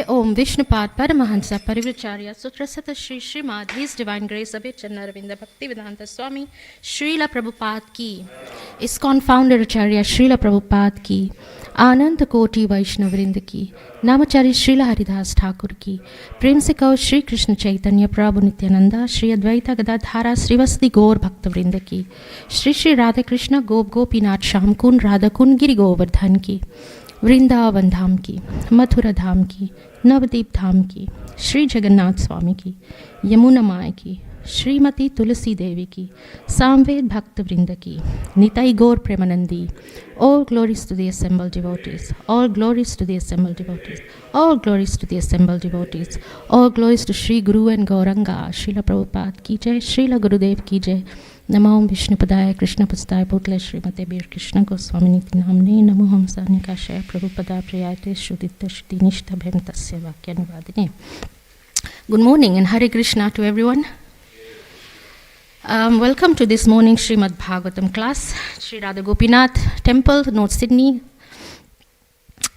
Om Vishnupad Paramahansa Parivracharya Sutrasata Shri Srimad His Divine Grace Abhay Chanaravinda Bhaktivedanta Swami Srila Prabhupada Ki, ISKCON Founder Acharya Srila Prabhupada Ki, Ananta Koti Vaishnavrinda Ki, Namacharya Srila Haridas Thakur Ki, Prem se Kaur Shri Krishna Chaitanya Prabhu Nityananda Shri Advaita Gadadhara Srivasdi Gaur Bhaktavrinda Ki, Shri Shri Radha Krishna Gop Gopinath Sham Kun Radha Kun Giri Govardhan Ki, Vrindavan धाम की, मथुरा धाम की, नवदीप धाम की, श्री जगन्नाथ स्वामी की, यमुना माई की, श्रीमती तुलसी देवी की, सामवेद भक्त वृंद की, निताई गौर Premanandi. All glories to the assembled devotees. All glories to the assembled devotees. All glories to the assembled devotees. All glories to Shri Guru and Gauranga. Srila Prabhupada ki jai. Srila Gurudev ki jai. Namo Vishnupadaya Krishna Pastaya Putle Srimate Bir Krishna Goswami Niti Namne Namo Hamsa Nikashaya Prabhupada Priyate Shudita Shudinishta Bhemtasya Vakyanuvadine. Good morning and Hare Krishna to everyone. Welcome to this morning Srimad Bhagavatam class, Sri Radha Gopinath Temple, North Sydney.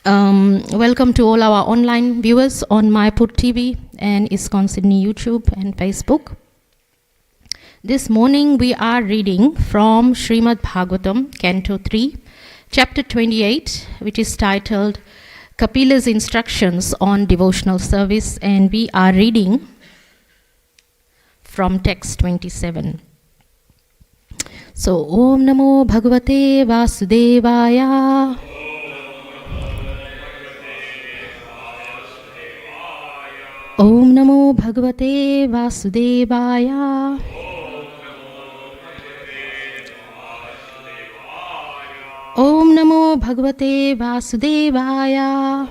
Welcome to all our online viewers on Mayapur TV and ISKCON Sydney YouTube and Facebook. This morning we are reading from Srimad Bhagavatam, Canto 3, Chapter 28, which is titled Kapila's Instructions on Devotional Service, and we are reading from text 27. So, Om Namo Bhagavate Vasudevaya. Om Namo Bhagavate Vasudevaya. Om Namo Bhagavate Vasudevaya.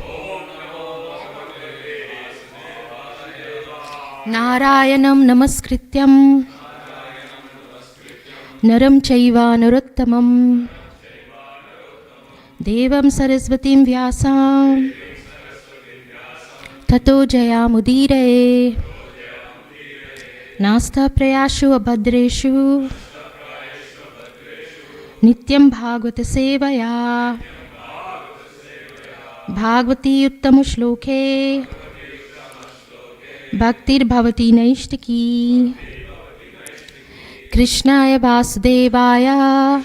Narayanam Namaskrityam Naram Chaiva Narottamam Devam Sarasvatim Vyasam Tato Jayamudire Nasta Prayashu Abhadreshu Nityam Bhagavata Sevaya Bhagavati Uttama Shloke Bhaktir Bhavati Naishtaki Krishnaya Vasudevaya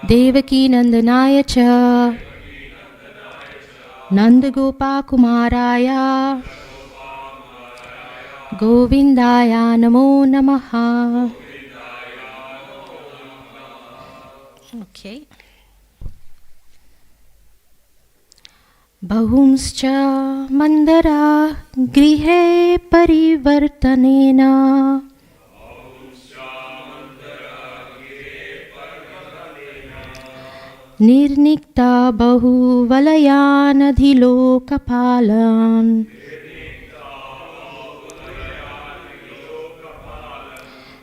Devaki Nandanaya Cha Nandagopa Kumaraya Govindaya Namo Namaha. Okay. Bahumscha mandara grihe parivartanena nirnikta bahu valayanadhilokapalan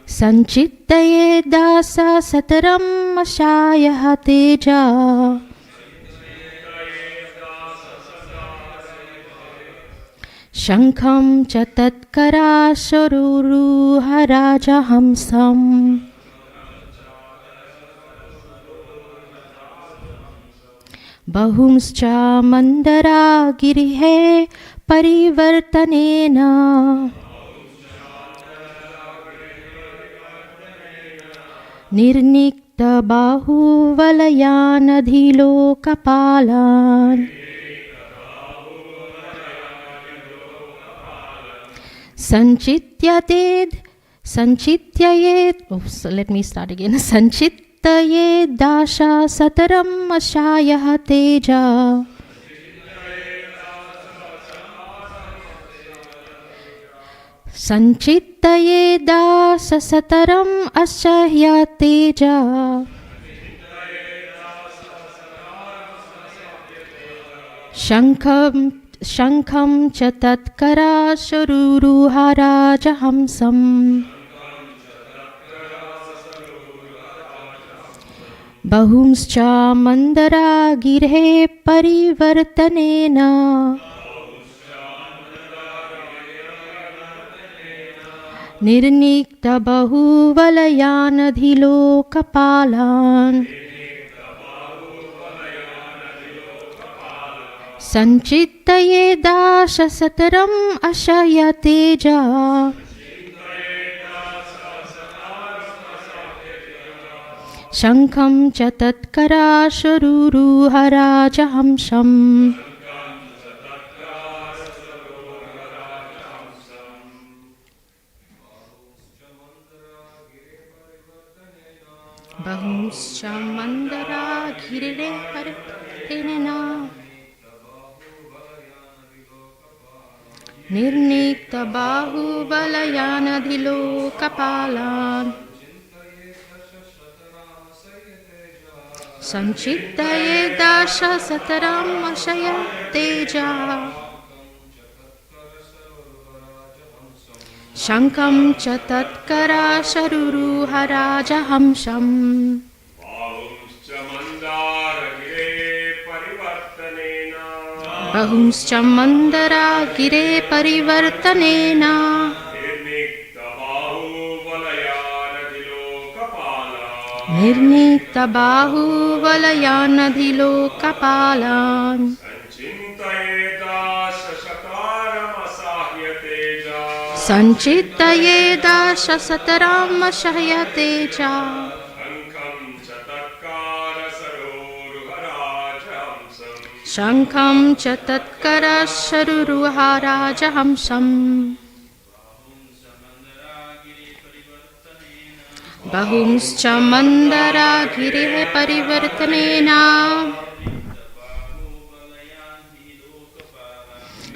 sanchittaye dasa sataram ashayah teja Shankham cha tatkara saruru haraja hamsam Bahumscha mandara girihe parivartanena Nirnikta bahu valayanadhilo kapalan Sanchittayed dasha sataram ashayah teja Sanchittayed dasha sataram ashayah teja Shankham cha tatkara sharuru haraja hamsam Bahumscha mandara girhe parivartanena Nirnikta bahu valayanadhilo kapalan Sanchittaye dasha sataram ashaya teja. Shankam cha tatkara sharuru haraja hamsam. Bahuscha mandara girire paritenena. Nirnikta bahu balayanadhilo kapalan. Sanchittaye dasha sataram ashaya teja. Shankam cha tatkara sharuru haraja hamsam. Bahumscha mandara gire parivartanena. Nirnikta bahu valayanadhilo kapalan. Sanchittaye dasha sataram ashayate cha. Shankam cha tatkara sharuruharaja hamsam. Bahumscha mandara gire parivartanena.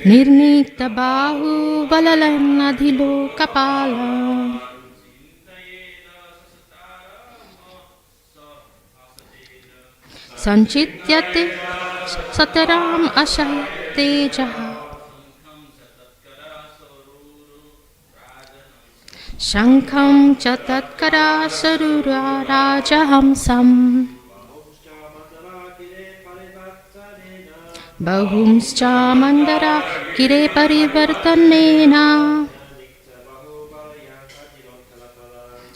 Nirnikta bahu valayanadhilo kapala. Sanchityate sataram ashayate jaha. Shankam cha tatkara sarura raja hamsam. Bahumscha mandara gire parivartanena.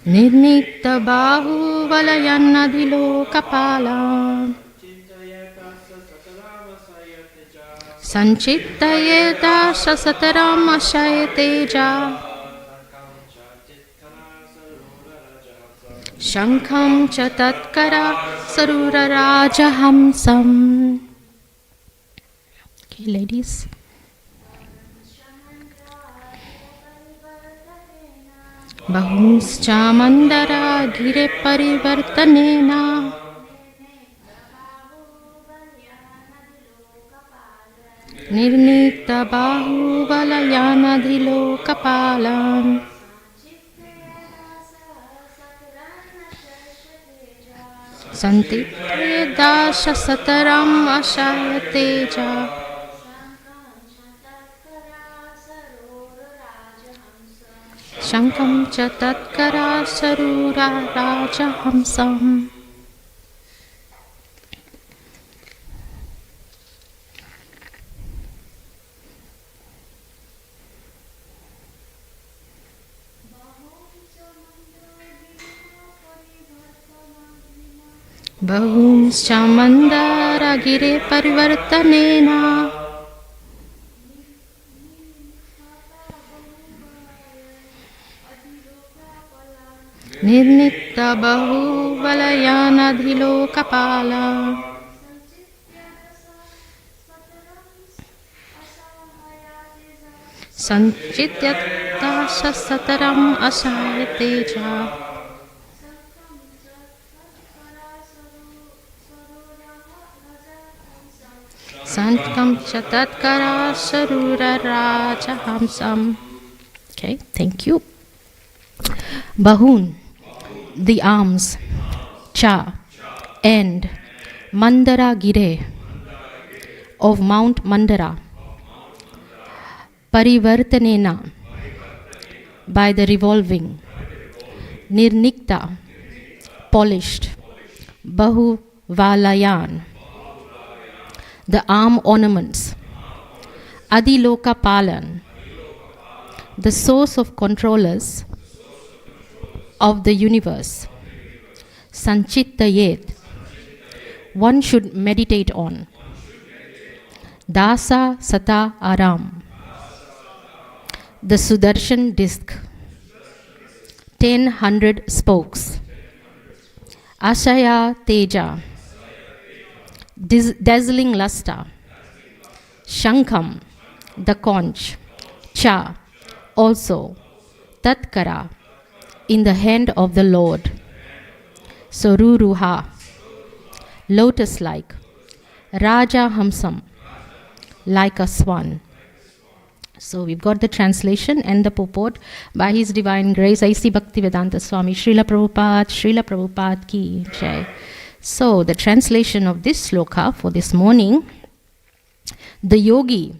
Nirnikta bahu valayanadhilo kapala. Sanchittaye dasha sataram ashayate ja. Shankam cha tatkara sarura raja hamsam. Okay, ladies. Bahumscha mandara gire parivartanena. Nirnikta bahu valayanadhilo kapalam. Santitte dasha sataram ashayate ja. Shankam cha tatkara sarura raja hamsam. Bahumscha mandara gire parivartanena. Nirnikta bahu valayanadhilo kapala. Sanchityata sataram asayate ja. Sankam chatatkara sarura raja hamsam. Okay, thank you. Bahun, the arms. Cha, and Mandara Gire of Mount Mandara. Parivartanena, by the revolving. Nirnikta, polished. Bahu Valayan, the arm ornaments. Adiloka Palan, the source of controllers of the universe. Sanchittayet, one should meditate on. Dasa Sata Aram. The Sudarshan disc, 1000 spokes. Ashaya Teja, dazzling luster. Shankam, the conch. Cha, also. Tatkara, in the hand of the Lord. Soruruha, lotus-like. Raja Hamsam, like a swan. So we've got the translation and the purport by His Divine Grace, A.C. Bhaktivedanta Swami Srila Prabhupada ki jai. So the translation of this sloka for this morning: the yogi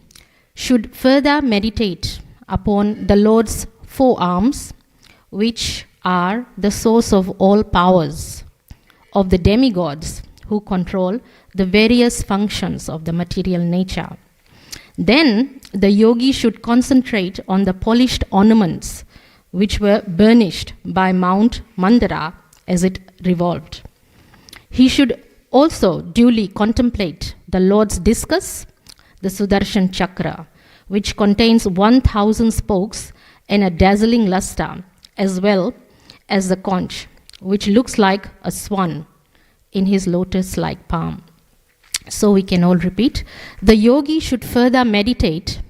should further meditate upon the Lord's forearms, which are the source of all powers, of the demigods who control the various functions of the material nature. Then the yogi should concentrate on the polished ornaments which were burnished by Mount Mandara as it revolved. He should also duly contemplate the Lord's discus, the Sudarshan Chakra, which contains 1000 spokes and a dazzling luster, as well as the conch, which looks like a swan in his lotus-like palm. So we can all repeat. The yogi should further meditate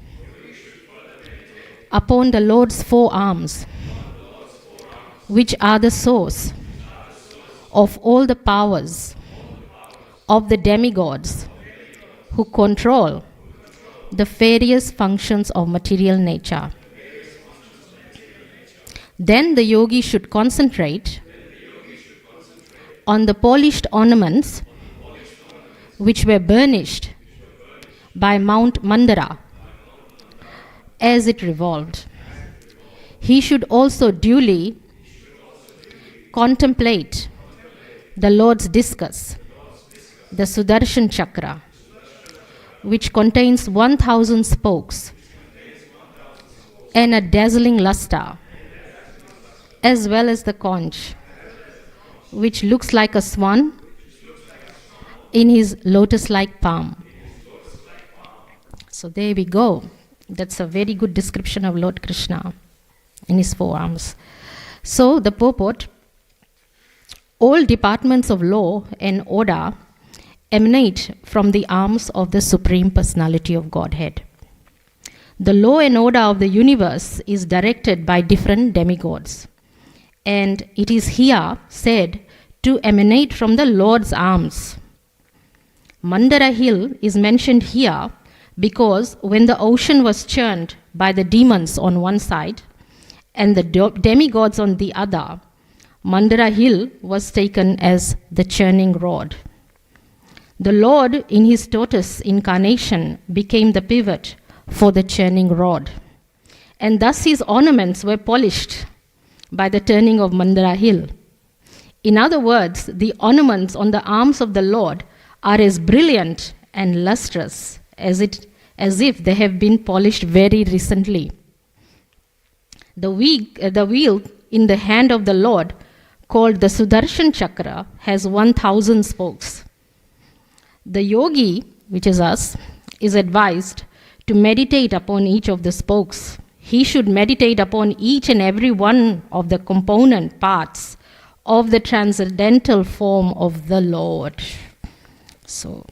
upon the Lord's forearms, which are the source of all the powers of the demigods who control the various functions of material nature. Then the yogi should concentrate on the polished ornaments which were burnished by Mount Mandara as it revolved. He should also duly contemplate the Lord's discus, the Sudarshan Chakra, which contains 1000 spokes and a dazzling luster, as well as the conch, which looks like a swan in his lotus-like palm. So there we go. That's a very good description of Lord Krishna in his forearms. So the purport: all departments of law and order emanate from the arms of the Supreme Personality of Godhead. The law and order of the universe is directed by different demigods, and it is here said to emanate from the Lord's arms. Mandara Hill is mentioned here because when the ocean was churned by the demons on one side and the demigods on the other, Mandara Hill was taken as the churning rod. The Lord, in his tortoise incarnation, became the pivot for the churning rod, and thus his ornaments were polished by the turning of Mandara Hill. In other words, the ornaments on the arms of the Lord are as brilliant and lustrous as if they have been polished very recently. The wheel in the hand of the Lord, called the Sudarshan Chakra, has 1000 spokes. The yogi, which is us, is advised to meditate upon each of the spokes. He should meditate upon each and every one of the component parts of the transcendental form of the Lord. So,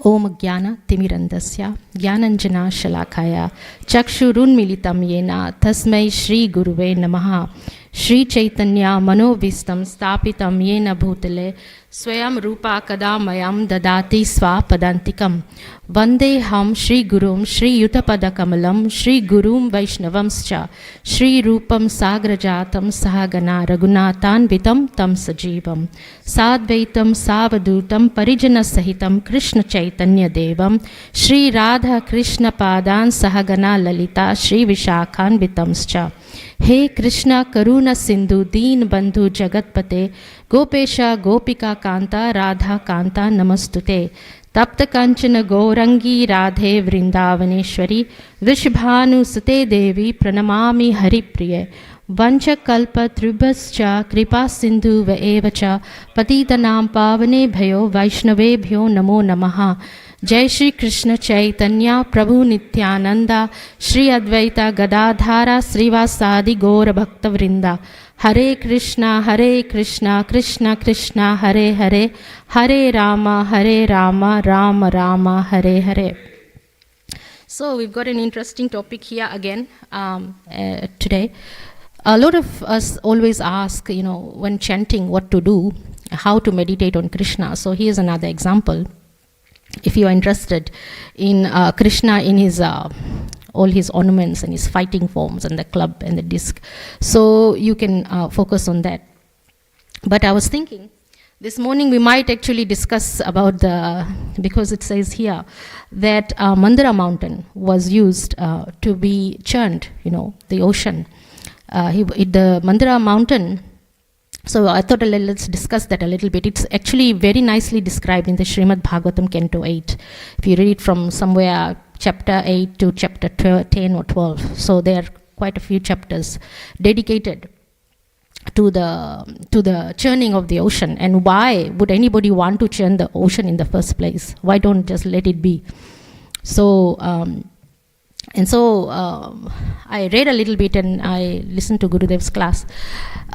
Om Jnana Timirandasya Jnananjana Shalakaya Chakshurunmilitam Yena Tasmai Shri Guruve Namaha Shri Chaitanya Manovistam Stapitam Yena Bhutale Swayam Rupa Kadamayam Dadati Swapadantikam Vande Ham Shri Gurum Shri Yutapadakamalam Shri Gurum Vaishnavamscha Shri Rupam Sagrajatam Sahagana Raghunathan Vitam Tam Sajivam Sadvaitam Savadutam Parijana Sahitam Krishna Chaitanya Devam Shri Radha Krishna Padan Sahagana Lalita Shri Vishakhan Vitamscha. He Krishna Karuna Sindhu Deen Bandhu Jagatpate Gopesha Gopika Kanta Radha Kanta Namastute Tapta Kanchana Gourangi Radhe Vrindavaneshwari Vrishabhanu Sute Devi Pranamami Haripriye Vancha Kalpa Tribhascha Kripa Sindhu Vaevacha Patitanam Pavane Bhayo Vaishnave Bhyo Namo Namaha Jai Shri Krishna Chaitanya Prabhu Nityananda Shri Advaita Gadadhara Srivasadi Gaura Bhakta Vrinda. Hare Krishna Krishna Krishna Hare Hare Hare Rama Rama Rama Hare Hare. So we've got an interesting topic here again today. A lot of us always ask, when chanting what to do, how to meditate on Krishna. So here's another example. If you are interested in Krishna in his all his ornaments and his fighting forms and the club and the disc, so you can focus on that. But I was thinking, this morning we might actually discuss about because it says here that Mandara mountain was used to be churned, the ocean. The Mandara mountain, so I thought let's discuss that a little bit. It's actually very nicely described in the Srimad Bhagavatam Canto 8. If you read it from somewhere, chapter 8 to chapter 10 or 12. So there are quite a few chapters dedicated to the churning of the ocean. And why would anybody want to churn the ocean in the first place? Why don't just let it be? So, I read a little bit and I listened to Gurudev's class.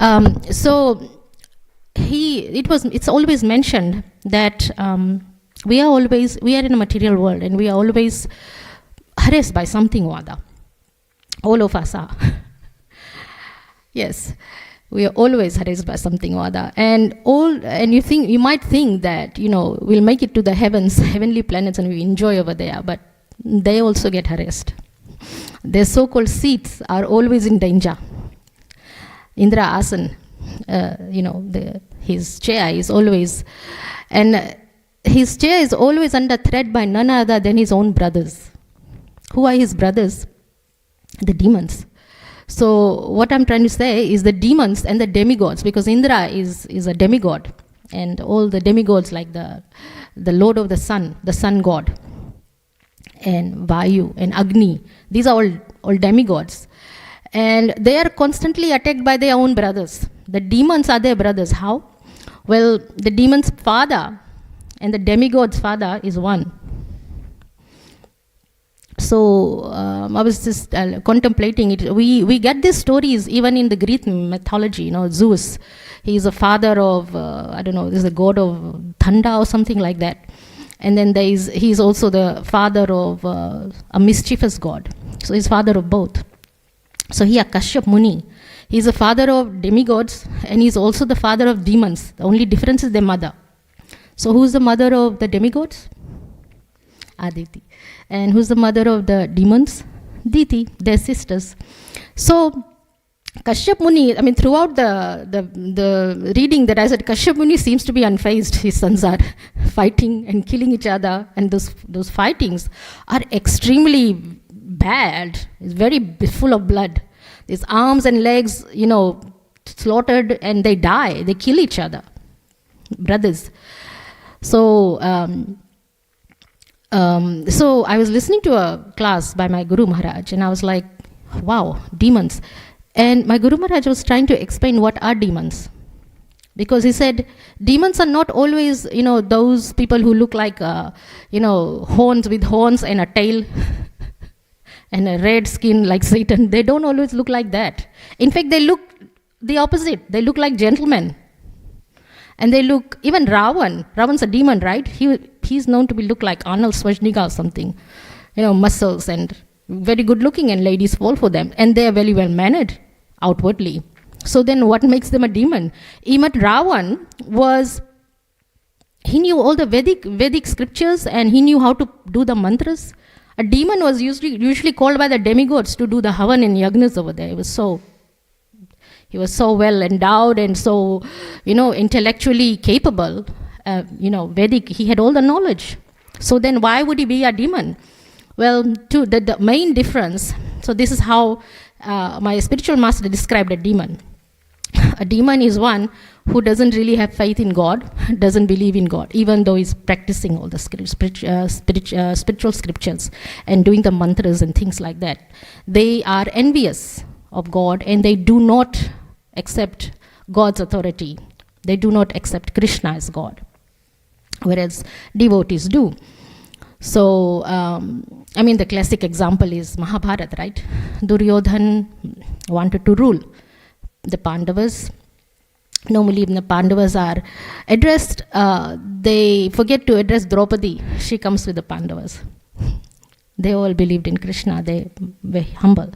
It's always mentioned that we are in a material world and we are always harassed by something or other. All of us are. Yes, we are always harassed by something or other. And you might think that, we'll make it to the heavenly planets and we enjoy over there, but they also get harassed. Their so-called seats are always in danger. Indra Asan, his chair is always, his chair is always under threat by none other than his own brothers. Who are his brothers? The demons. So what I'm trying to say is the demons and the demigods, because Indra is a demigod, and all the demigods like the Lord of the sun god, and Vayu and Agni, these are all demigods. And they are constantly attacked by their own brothers. The demons are their brothers. How? Well, the demon's father and the demigod's father is one. So I was just contemplating it. We get these stories even in the Greek mythology. Zeus, he is a father of, there's a god of thunder or something like that. And then he's also the father of a mischievous god. So he's father of both. So here, Kashyap Muni, he's the father of demigods and he's also the father of demons. The only difference is their mother. So who's the mother of the demigods? Aditi. And who's the mother of the demons? Diti, their sisters. So Kashyap Muni, throughout the reading that I said, Kashyap Muni seems to be unfazed. His sons are fighting and killing each other, and those fightings are extremely bad. It's very full of blood. His arms and legs, slaughtered, and they die. They kill each other, brothers. So I was listening to a class by my Guru Maharaj, and I was like, wow, demons. And my Guru Maharaj was trying to explain what are demons. Because he said, demons are not always, those people who look like, horns with horns and a tail and a red skin like Satan. They don't always look like that. In fact, they look the opposite. They look like gentlemen. And they look, even Ravan's a demon, right? He's known to look like Arnold Schwarzenegger or something. Muscles and very good looking, and ladies fall for them. And they are very well mannered outwardly. So then what makes them a demon? Even Ravan he knew all the Vedic scriptures and he knew how to do the mantras. A demon was usually called by the demigods to do the havan and yagnas over there. He was so well endowed and so, intellectually capable, Vedic, he had all the knowledge. So then why would he be a demon? Well, the main difference, so this is how my spiritual master described a demon. A demon is one who doesn't really have faith in God, doesn't believe in God, even though he's practicing all the spiritual scriptures and doing the mantras and things like that. They are envious of God and they do not accept God's authority. They do not accept Krishna as God, whereas devotees do. So, the classic example is Mahabharata, right? Duryodhan wanted to rule the Pandavas. Normally, when the Pandavas are addressed, they forget to address Draupadi. She comes with the Pandavas. They all believed in Krishna. They were humble.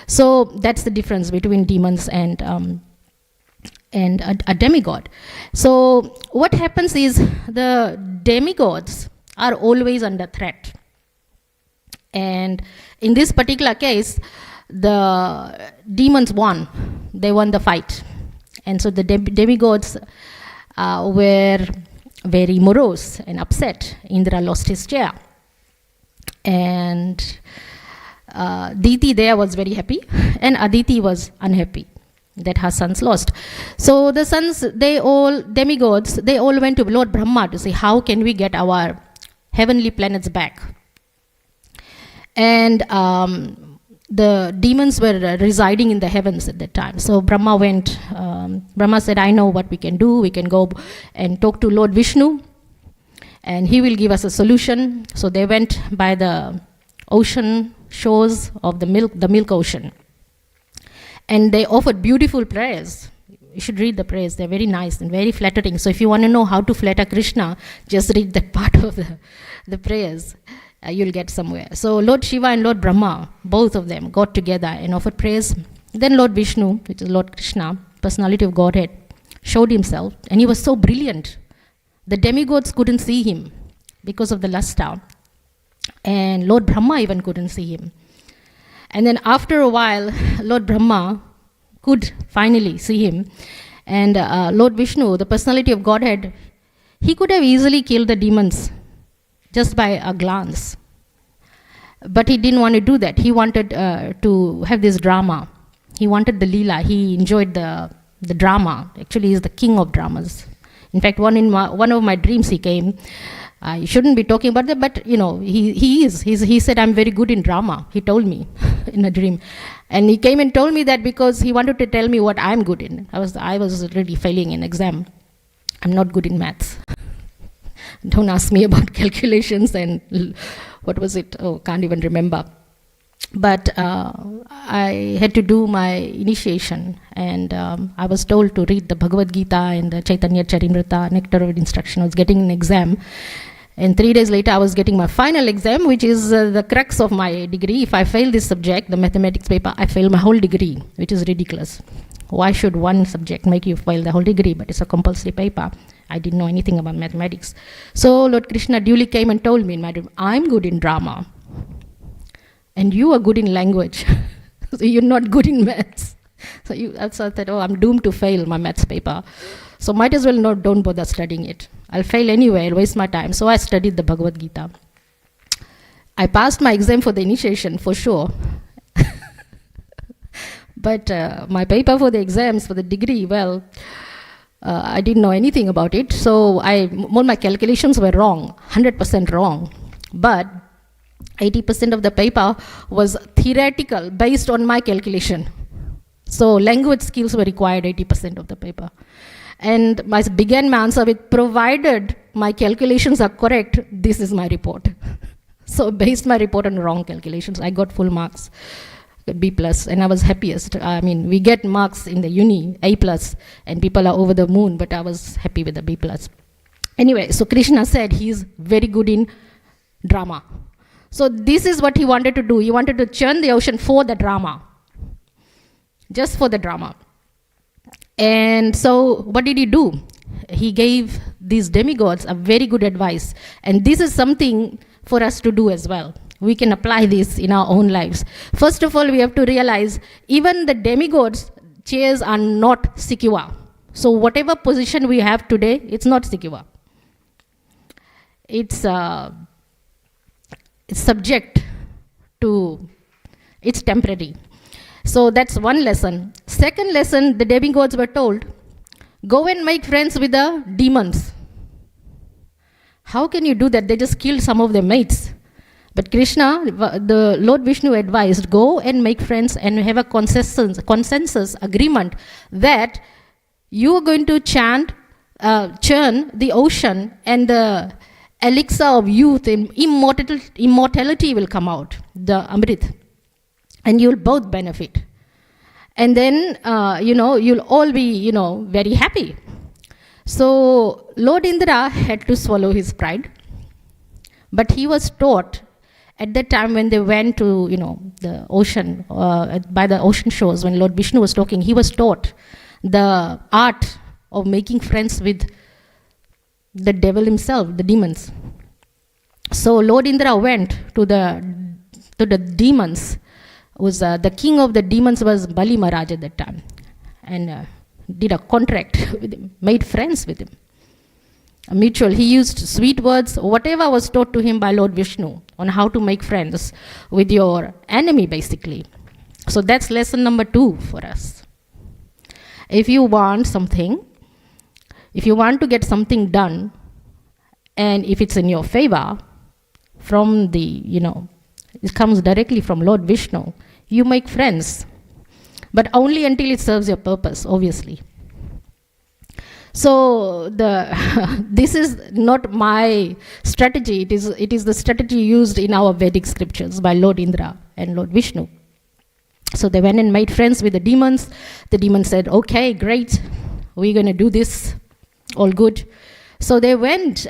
So that's the difference between demons and a demigod. So what happens is the demigods are always under threat. And in this particular case, the demons won. They won the fight. And so the demigods were very morose and upset. Indra lost his chair. And Diti there was very happy, and Aditi was unhappy that her sons lost. So the sons, demigods, they all went to Lord Brahma to say, how can we get our heavenly planets back? And the demons were residing in the heavens at that time. So Brahma went, Brahma said, I know what we can do. We can go and talk to Lord Vishnu, and he will give us a solution. So they went by the ocean shores of the milk ocean. And they offered beautiful prayers. You should read the prayers. They're very nice and very flattering. So if you want to know how to flatter Krishna, just read that part of the prayers. You'll get somewhere. So Lord Shiva and Lord Brahma, both of them, got together and offered prayers. Then Lord Vishnu, which is Lord Krishna, personality of Godhead, showed himself. And he was so brilliant. The demigods couldn't see him because of the lustre. And Lord Brahma even couldn't see him. And then after a while, Lord Brahma could finally see him. And Lord Vishnu, the personality of Godhead, he could have easily killed the demons just by a glance. But he didn't want to do that. He wanted to have this drama. He wanted the Leela. He enjoyed the drama. Actually, he's the king of dramas. In fact, one of my dreams he came. I shouldn't be talking about that, but he is. He said, I'm very good in drama. He told me in a dream. And he came and told me that because he wanted to tell me what I'm good in. I was really failing in exam. I'm not good in maths. Don't ask me about calculations and what was it? Oh, can't even remember. But I had to do my initiation, and I was told to read the Bhagavad Gita and the Chaitanya Charimrita, Nectar of Instruction. I was getting an exam, and 3 days later I was getting my final exam, which is the crux of my degree. If I fail this subject, the mathematics paper, I fail my whole degree, which is ridiculous. Why should one subject make you fail the whole degree? But it's a compulsory paper. I didn't know anything about mathematics. So Lord Krishna duly came and told me in my dream, I'm good in drama. And you are good in language. So you're not good in maths. So I thought, I'm doomed to fail my maths paper. So might as well don't bother studying it. I'll fail anyway, I'll waste my time. So I studied the Bhagavad Gita. I passed my exam for the initiation, for sure. But my paper for the exams, for the degree, I didn't know anything about it. So all my calculations were wrong, 100% wrong. But 80% of the paper was theoretical based on my calculation. So language skills were required 80% of the paper. And I began my answer with, provided my calculations are correct, this is my report. So based my report on wrong calculations. I got full marks, B+, and I was happiest. We get marks in the uni, A+, and people are over the moon, but I was happy with the B+. Anyway, so Krishna said he's very good in drama. So this is what he wanted to do. He wanted to churn the ocean for the drama. Just for the drama. And so what did he do? He gave these demigods a very good advice. And this is something for us to do as well. We can apply this in our own lives. First of all, we have to realize even the demigods' chairs are not secure. So whatever position we have today, it's not secure. It's subject to, it's temporary. So that's one lesson. Second lesson, the demigods were told, go and make friends with the demons. How can you do that? They just killed some of their mates. But Krishna, the Lord Vishnu advised, go and make friends and have a consensus agreement that you are going to churn the ocean and elixir of youth and immortality will come out, the Amrit, and you'll both benefit. And then, you'll all be, very happy. So Lord Indra had to swallow his pride, but he was taught at that time when they went to, the ocean, by the ocean shores, when Lord Vishnu was talking, he was taught the art of making friends with the devil himself, the demons. So Lord Indra went to the demons. The king of the demons was Bali Maharaj at that time, and did a contract with him, made friends with him. A mutual. He used sweet words, whatever was taught to him by Lord Vishnu on how to make friends with your enemy, basically. So that's lesson number 2 for us. If you want something, if you want to get something done, and if it's in your favor, from it comes directly from Lord Vishnu, you make friends. But only until it serves your purpose, obviously. So this is not my strategy. It is the strategy used in our Vedic scriptures by Lord Indra and Lord Vishnu. So they went and made friends with the demons. The demons said, okay, great, we're going to do this, all good. So they went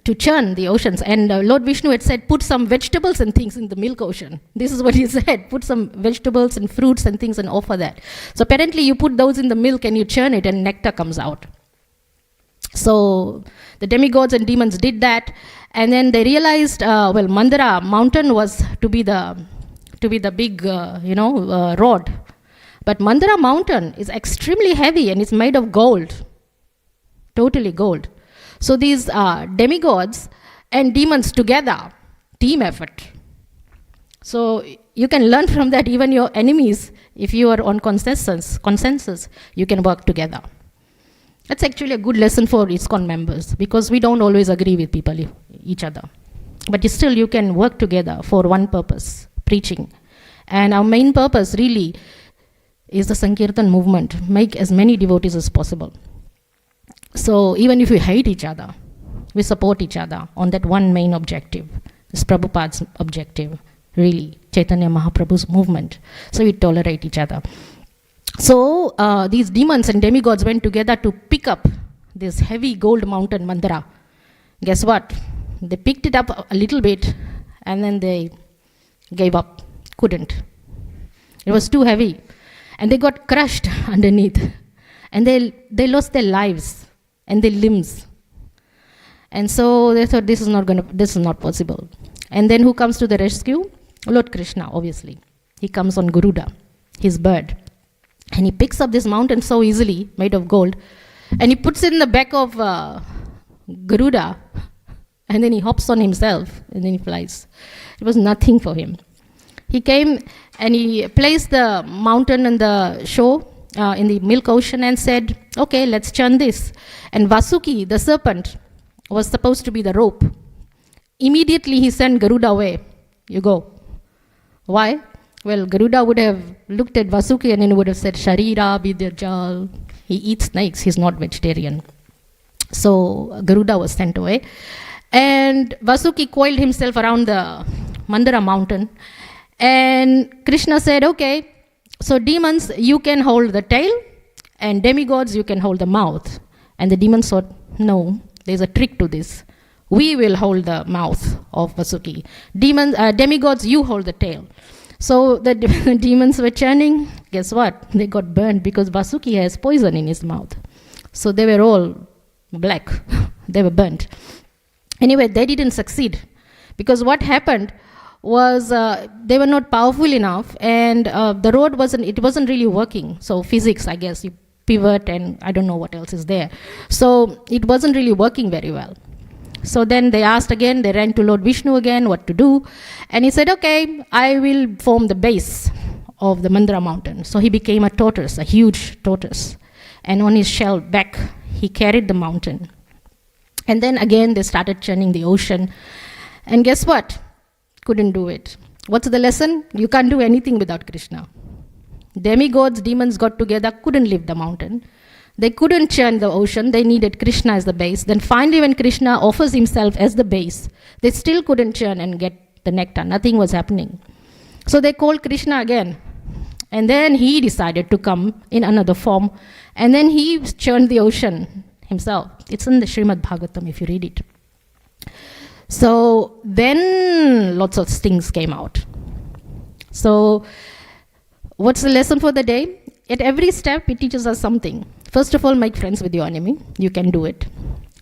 to churn the oceans, and Lord Vishnu had said, put some vegetables and things in the milk ocean. This is what he said, put some vegetables and fruits and things and offer that. So apparently you put those in the milk and you churn it and nectar comes out. So the demigods and demons did that, and then they realized, Mandara mountain was to be the big, rod. But Mandara mountain is extremely heavy and it's made of gold, totally gold. So these demigods and demons together, team effort. So you can learn from that. Even your enemies, if you are on consensus, you can work together. That's actually a good lesson for ISKCON members, because we don't always agree with each other. But still you can work together for one purpose, preaching. And our main purpose really is the Sankirtan movement, make as many devotees as possible. So even if we hate each other, we support each other on that one main objective. It's Prabhupada's objective, really, Chaitanya Mahaprabhu's movement. So we tolerate each other. So these demons and demigods went together to pick up this heavy gold mountain Mandara. Guess what? They picked it up a little bit and then they gave up. Couldn't. It was too heavy. And they got crushed underneath. And they lost their lives and their limbs. And so they thought this is not possible. And then who comes to the rescue? Lord Krishna, obviously. He comes on Garuda, his bird. And he picks up this mountain so easily, made of gold, and he puts it in the back of Garuda, and then he hops on himself, and then he flies. It was nothing for him. He came and he placed the mountain on the shore, in the milk ocean, and said, okay, let's churn this. And Vasuki, the serpent, was supposed to be the rope. Immediately he sent Garuda away. You go. Why? Well, Garuda would have looked at Vasuki and then would have said, Sharira Vidyajal. He eats snakes, he's not vegetarian. So Garuda was sent away. And Vasuki coiled himself around the Mandara mountain. And Krishna said, okay, so demons, you can hold the tail, and demigods, you can hold the mouth. And the demons thought, no, there's a trick to this. We will hold the mouth of Vasuki. Demigods, you hold the tail. So the demons were churning. Guess what? They got burned because Vasuki has poison in his mouth. So they were all black. They were burnt. Anyway, they didn't succeed, because what happened was they were not powerful enough, and the road wasn't really working. So physics, I guess, you pivot and I don't know what else is there. So it wasn't really working very well. So then they asked again, they ran to Lord Vishnu again, what to do. And he said, okay, I will form the base of the Mandara mountain. So he became a tortoise, a huge tortoise. And on his shell back, he carried the mountain. And then again, they started churning the ocean. And guess what? Couldn't do it. What's the lesson? You can't do anything without Krishna. Demigods, demons got together, couldn't lift the mountain. They couldn't churn the ocean. They needed Krishna as the base. Then finally, when Krishna offers himself as the base, they still couldn't churn and get the nectar. Nothing was happening. So they called Krishna again. And then he decided to come in another form. And then he churned the ocean himself. It's in the Srimad Bhagavatam if you read it. So then lots of things came out. So what's the lesson for the day? At every step, it teaches us something. First of all, make friends with your enemy. You can do it.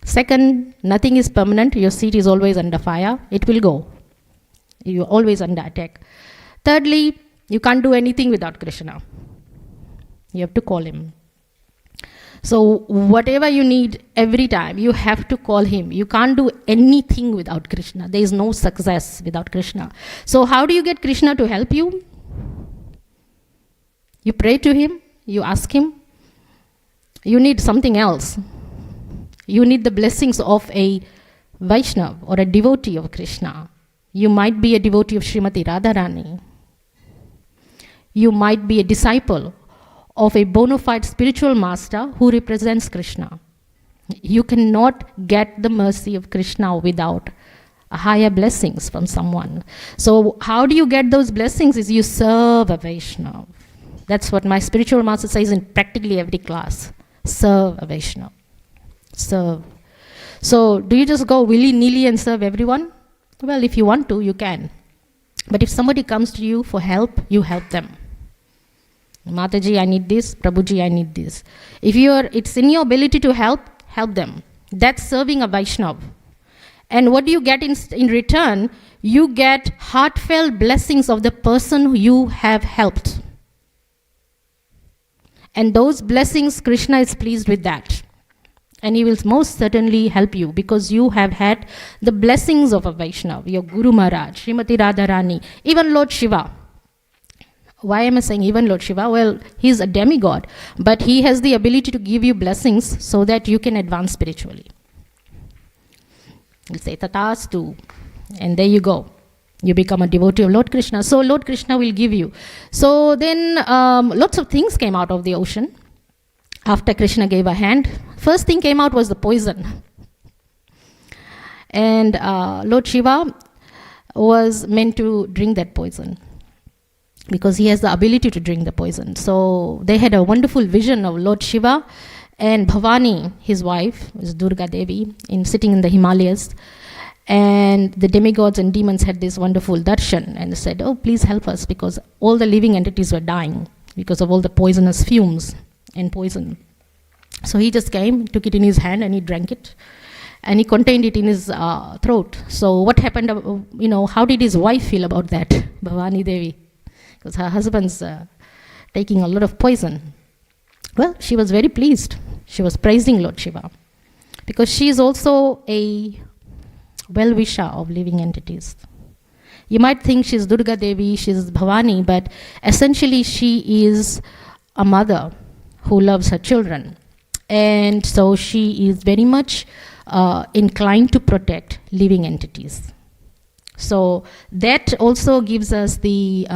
Second, nothing is permanent. Your seat is always under fire. It will go. You're always under attack. Thirdly, you can't do anything without Krishna. You have to call him. So whatever you need every time, you have to call him. You can't do anything without Krishna. There is no success without Krishna. So how do you get Krishna to help you? You pray to him. You ask him. You need something else. You need the blessings of a Vaishnava or a devotee of Krishna. You might be a devotee of Srimati Radharani. You might be a disciple of a bona fide spiritual master who represents Krishna. You cannot get the mercy of Krishna without higher blessings from someone. So how do you get those blessings? Is you serve a Vaishnava. That's what my spiritual master says in practically every class. Serve a Vaishnava. Serve. So do you just go willy-nilly and serve everyone? Well, if you want to, you can. But if somebody comes to you for help, you help them. Mataji, I need this. Prabhuji, I need this. If it's in your ability to help them. That's serving a Vaishnava. And what do you get in return? You get heartfelt blessings of the person who you have helped. And those blessings, Krishna is pleased with that. And he will most certainly help you because you have had the blessings of a Vaishnava, your Guru Maharaj, Srimati Radharani, even Lord Shiva. Why am I saying even Lord Shiva? Well, he's a demigod, but he has the ability to give you blessings so that you can advance spiritually. He'll say, Tatastu. And there you go. You become a devotee of Lord Krishna. So Lord Krishna will give you. So then lots of things came out of the ocean after Krishna gave a hand. First thing came out was the poison. And Lord Shiva was meant to drink that poison because he has the ability to drink the poison. So they had a wonderful vision of Lord Shiva and Bhavani, his wife, is Durga Devi, sitting in the Himalayas. And the demigods and demons had this wonderful darshan and said, oh, please help us because all the living entities were dying because of all the poisonous fumes and poison. So he just came, took it in his hand and he drank it. And he contained it in his throat. So what happened, how did his wife feel about that, Bhavani Devi? Because her husband's taking a lot of poison. Well, she was very pleased. She was praising Lord Shiva because she is also a well-wisher of living entities. You might think she's Durga Devi, she's Bhavani, but essentially she is a mother who loves her children. And so she is very much inclined to protect living entities. So that also gives us the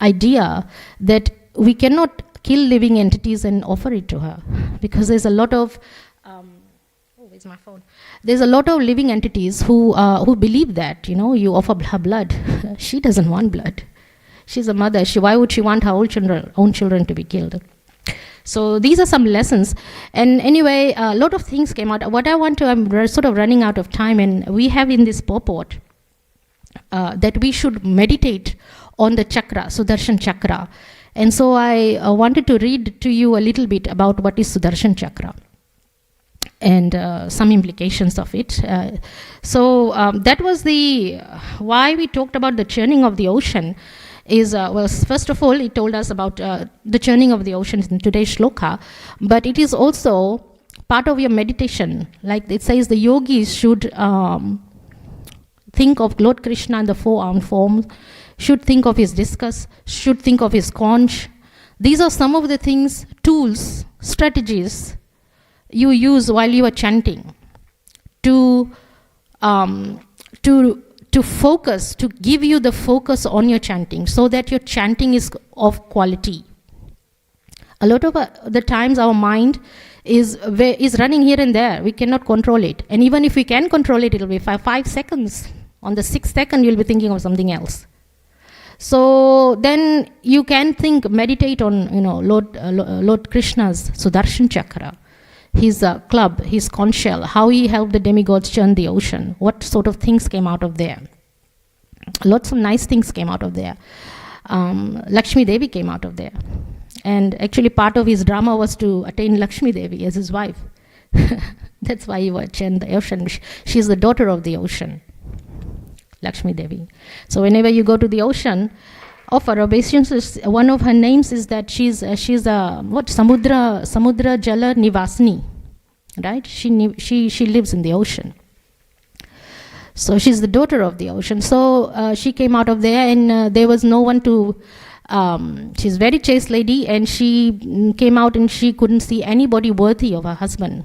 idea that we cannot kill living entities and offer it to her because there's a lot of where's my phone? There's a lot of living entities who believe that, you offer her blood. She doesn't want blood. She's a mother. Why would she want her own children to be killed? So these are some lessons. And anyway, a lot of things came out. What I want to, I'm sort of running out of time, and we have in this purport that we should meditate on the chakra, Sudarshan chakra. And so I wanted to read to you a little bit about what is Sudarshan chakra and some implications of it. So that was why we talked about the churning of the ocean is, first of all, it told us about the churning of the ocean in today's shloka, but it is also part of your meditation. Like it says, the yogis should think of Lord Krishna in the four-armed form, should think of his discus, should think of his conch. These are some of the things, tools, strategies you use while you are chanting to focus, to give you the focus on your chanting so that your chanting is of quality. A lot of the times our mind is running here and there. We cannot control it. And even if we can control it, it will be 5 seconds. On the 6th second, you'll be thinking of something else. So then you can meditate on, Lord Krishna's Sudarshan Chakra, his club, his conch shell, how he helped the demigods churn the ocean, what sort of things came out of there. Lots of nice things came out of there. Lakshmi Devi came out of there. And actually part of his drama was to attain Lakshmi Devi as his wife. That's why he would churn the ocean. She's the daughter of the ocean, Lakshmi Devi. So whenever you go to the ocean, of her obeisances, one of her names is that she's a Samudra Jala Nivasini, right? She lives in the ocean. So she's the daughter of the ocean. So she came out of there, and there was no one to. She's a very chaste lady, and she came out, and she couldn't see anybody worthy of her husband,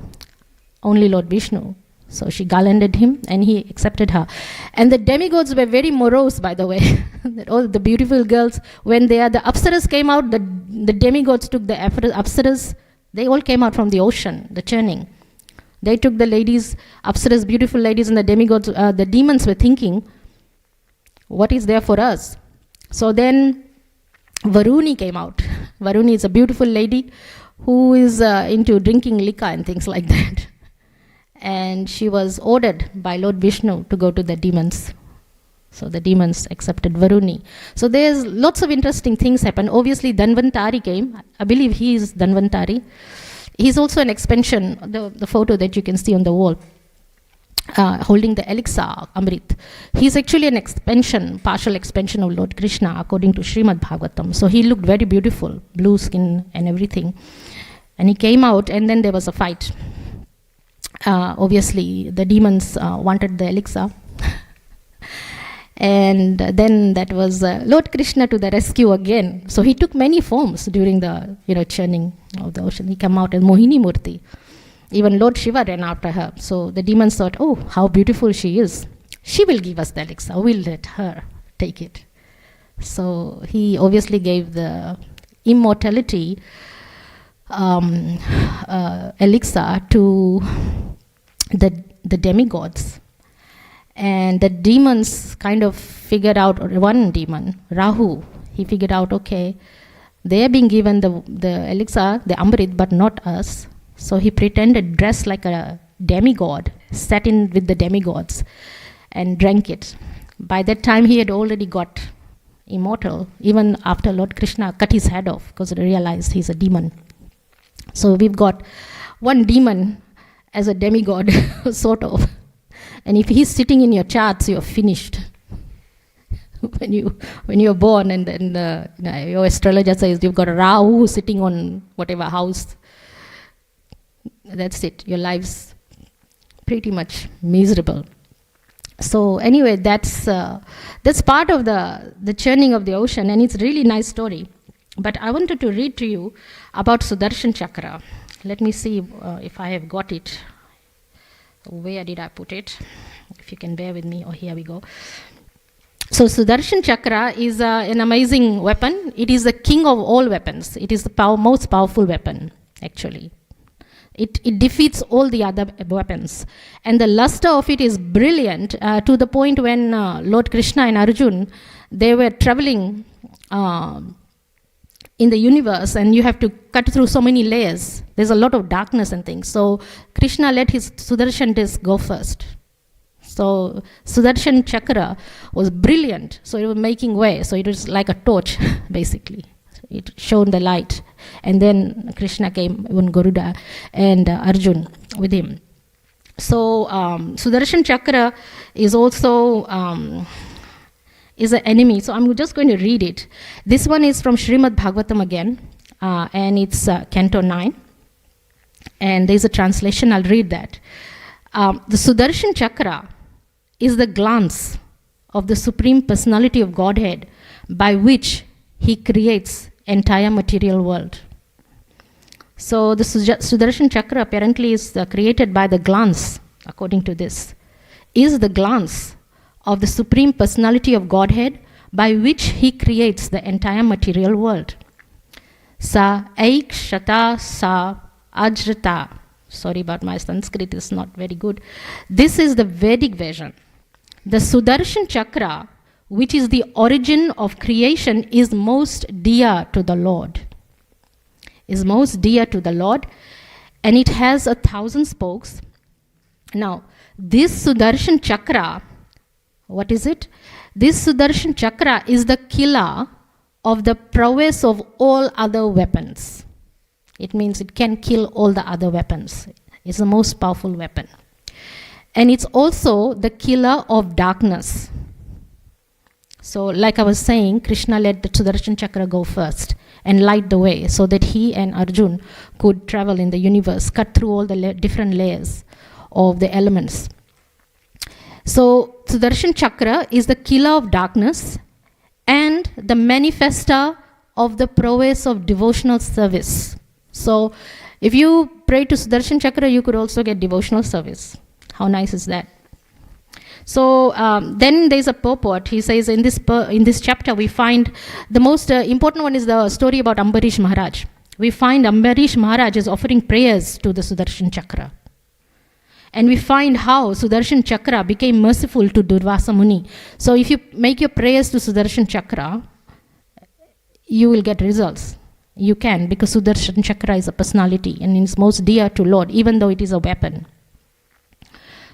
only Lord Vishnu. So she garlanded him, and he accepted her. And the demigods were very morose, by the way. All the beautiful girls, when the Apsaras came out, the demigods took the Apsaras. They all came out from the ocean, the churning. They took the ladies, Apsaras, beautiful ladies, and the demigods, the demons were thinking, what is there for us? So then Varuni came out. Varuni is a beautiful lady who is into drinking liquor and things like that. And she was ordered by Lord Vishnu to go to the demons. So the demons accepted Varuni. So there's lots of interesting things happen. Obviously Dhanvantari came. I believe he is Dhanvantari. He's also an expansion, the photo that you can see on the wall, holding the elixir, Amrit. He's actually an expansion, partial expansion of Lord Krishna according to Srimad Bhagavatam. So he looked very beautiful, blue skin and everything. And he came out, and then there was a fight. Obviously, the demons wanted the elixir. And then that was Lord Krishna to the rescue again. So he took many forms during the churning of the ocean. He came out as Mohini Murti. Even Lord Shiva ran after her. So the demons thought, oh, how beautiful she is. She will give us the elixir. We'll let her take it. So he obviously gave the immortality elixir to the demigods. And the demons kind of figured out, or one demon, Rahu, he figured out, okay, they are being given the elixir, the Amrit, but not us. So he pretended, dressed like a demigod, sat in with the demigods and drank it. By that time he had already got immortal, even after Lord Krishna cut his head off because he realized he's a demon. So we've got one demon as a demigod, sort of. And if he's sitting in your charts, you're finished. when you're born, and then your astrologer says you've got a Rahu sitting on whatever house, that's it. Your life's pretty much miserable. So anyway, that's part of the churning of the ocean, and it's a really nice story. But I wanted to read to you about Sudarshan Chakra. Let me see if I have got it. Where did I put it? If you can bear with me. Oh, here we go. So Sudarshan Chakra is an amazing weapon. It is the king of all weapons. It is the most powerful weapon, actually. It defeats all the other weapons. And the luster of it is brilliant to the point when Lord Krishna and Arjun, they were traveling in the universe, and you have to cut through so many layers. There's a lot of darkness and things. So Krishna let his Sudarshan disc go first. So Sudarshan Chakra was brilliant. So it was making way. So it was like a torch, basically. It shone the light. And then Krishna came, even Garuda and Arjun with him. So Sudarshan Chakra is also is an enemy. So I'm just going to read it. This one is from Srimad Bhagavatam again, and it's Canto 9. And there's a translation, I'll read that. The Sudarshan Chakra is the glance of the Supreme Personality of Godhead by which he creates entire material world. So the Sudarshan Chakra apparently is created by the glance, according to this, is the glance of the Supreme Personality of Godhead by which he creates the entire material world. sa aikshata sa ajrata. Sorry about my Sanskrit, is not very good. This is the Vedic version. The Sudarshan Chakra, which is the origin of creation, is most dear to the Lord. Is most dear to the Lord, and it has 1,000 spokes. Now, this Sudarshan Chakra, what is it? This Sudarshan Chakra is the killer of the prowess of all other weapons. It means it can kill all the other weapons. It's the most powerful weapon. And it's also the killer of darkness. So like I was saying, Krishna let the Sudarshan Chakra go first and light the way so that he and Arjun could travel in the universe, cut through all the different layers of the elements. So Sudarshan Chakra is the killer of darkness and the manifester of the prowess of devotional service. So if you pray to Sudarshan Chakra, you could also get devotional service. How nice is that? So then there's a purport. He says in this chapter we find the most important one is the story about Ambarish Maharaj. We find Ambarish Maharaj is offering prayers to the Sudarshan Chakra. And we find how Sudarshan Chakra became merciful to Durvasa Muni. So if you make your prayers to Sudarshan Chakra, you will get results. You can, because Sudarshan Chakra is a personality and is most dear to Lord, even though it is a weapon.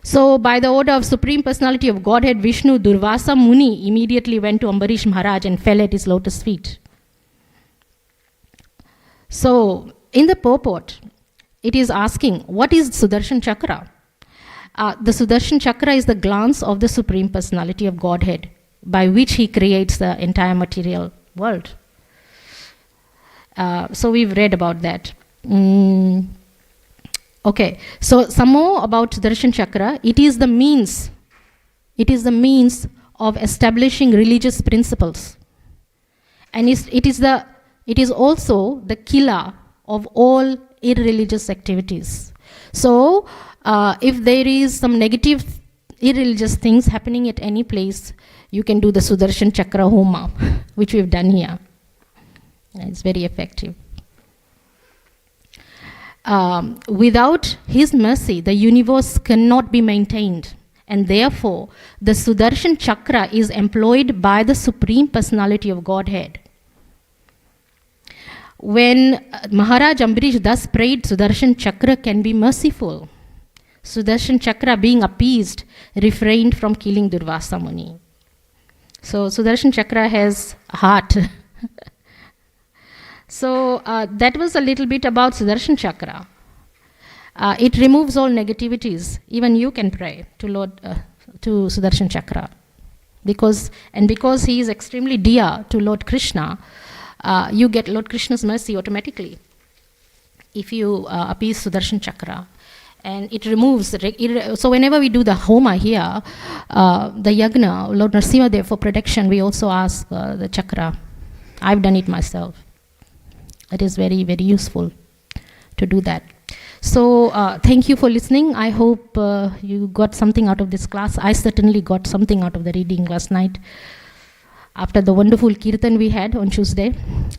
So by the order of Supreme Personality of Godhead Vishnu, Durvasa Muni immediately went to Ambarish Maharaj and fell at his lotus feet. So in the purport, it is asking, what is Sudarshan Chakra? The Sudarshan Chakra is the glance of the Supreme Personality of Godhead, by which he creates the entire material world. So we've read about that. Okay, so some more about Sudarshan Chakra. It is the means of establishing religious principles. And it is also the killer of all irreligious activities. So if there is some negative irreligious things happening at any place, you can do the Sudarshan Chakra Homa, which we've done here. It's very effective. Without his mercy, the universe cannot be maintained. And therefore, the Sudarshan Chakra is employed by the Supreme Personality of Godhead. When Maharaj Ambarish thus prayed, Sudarshan Chakra can be merciful. Sudarshan Chakra, being appeased, refrained from killing Durvasa Muni. So Sudarshan Chakra has a heart. So that was a little bit about Sudarshan Chakra. It removes all negativities. Even you can pray to Sudarshan Chakra. Because he is extremely dear to Lord Krishna, you get Lord Krishna's mercy automatically if you appease Sudarshan Chakra. And it removes, so whenever we do the Homa here, the Yagna, Lord Nrsimhadev for protection, we also ask the Chakra. I've done it myself. It is very, very useful to do that. So thank you for listening. I hope you got something out of this class. I certainly got something out of the reading last night. After the wonderful kirtan we had on Tuesday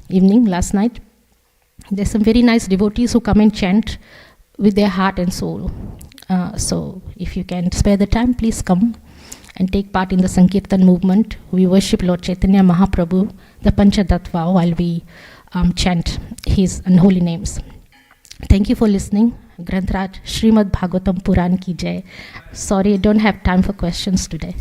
evening, last night, there's some very nice devotees who come and chant with their heart and soul. So if you can spare the time, please come and take part in the Sankirtan movement. We worship Lord Chaitanya Mahaprabhu, the Panchatattva, while we chant his unholy names. Thank you for listening. Granth Raj, Srimad Bhagavatam Puran ki jai. Sorry, I don't have time for questions today.